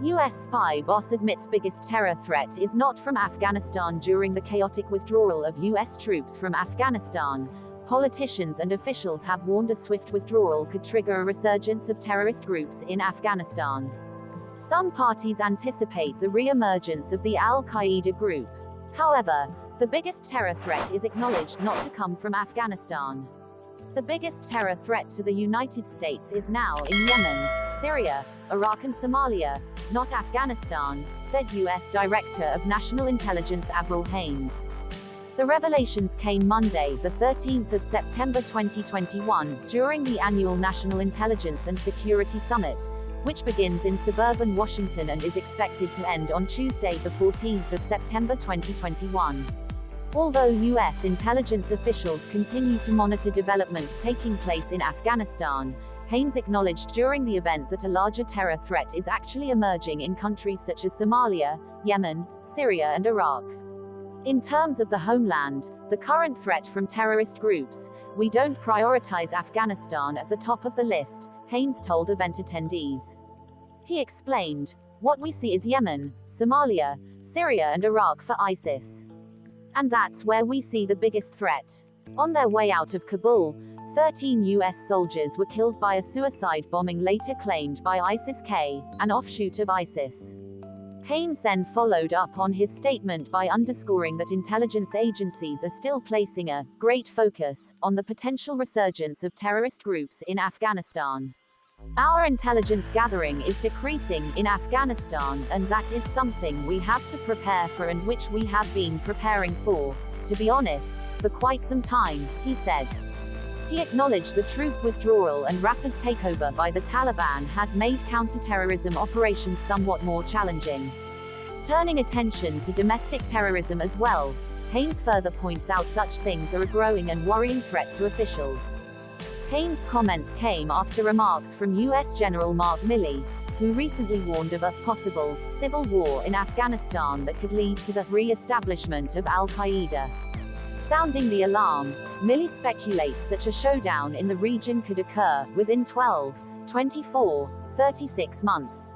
US spy boss admits biggest terror threat is not from Afghanistan. During the chaotic withdrawal of US troops from Afghanistan, politicians and officials have warned a swift withdrawal could trigger a resurgence of terrorist groups in Afghanistan. Some parties anticipate the re-emergence of the al-Qaeda group. However, the biggest terror threat is acknowledged not to come from Afghanistan. The biggest terror threat to the United States is now in Yemen, Syria, Iraq and Somalia, not Afghanistan, said US Director of National Intelligence Avril Haines. The revelations came Monday, the 13th of September 2021, during the annual National Intelligence and Security Summit, which begins in suburban Washington and is expected to end on Tuesday, the 14th of September 2021. Although US intelligence officials continue to monitor developments taking place in Afghanistan, Haines acknowledged during the event that a larger terror threat is actually emerging in countries such as Somalia, Yemen, Syria and Iraq. In terms of the homeland, the current threat from terrorist groups, we don't prioritize Afghanistan at the top of the list, Haines told event attendees. He explained, "What we see is Yemen, Somalia, Syria and Iraq for ISIS. And that's where we see the biggest threat." On their way out of Kabul, 13 US soldiers were killed by a suicide bombing later claimed by ISIS-K, an offshoot of ISIS. Haines then followed up on his statement by underscoring that intelligence agencies are still placing a great focus on the potential resurgence of terrorist groups in Afghanistan. "Our intelligence gathering is decreasing in Afghanistan, and that is something we have to prepare for and which we have been preparing for, to be honest, for quite some time," he said. He acknowledged the troop withdrawal and rapid takeover by the Taliban had made counterterrorism operations somewhat more challenging. Turning attention to domestic terrorism as well, Haines further points out such things are a growing and worrying threat to officials. Haines' comments came after remarks from US General Mark Milley, who recently warned of a possible civil war in Afghanistan that could lead to the re-establishment of al-Qaeda. Sounding the alarm, Milley speculates such a showdown in the region could occur within 12, 24, 36 months.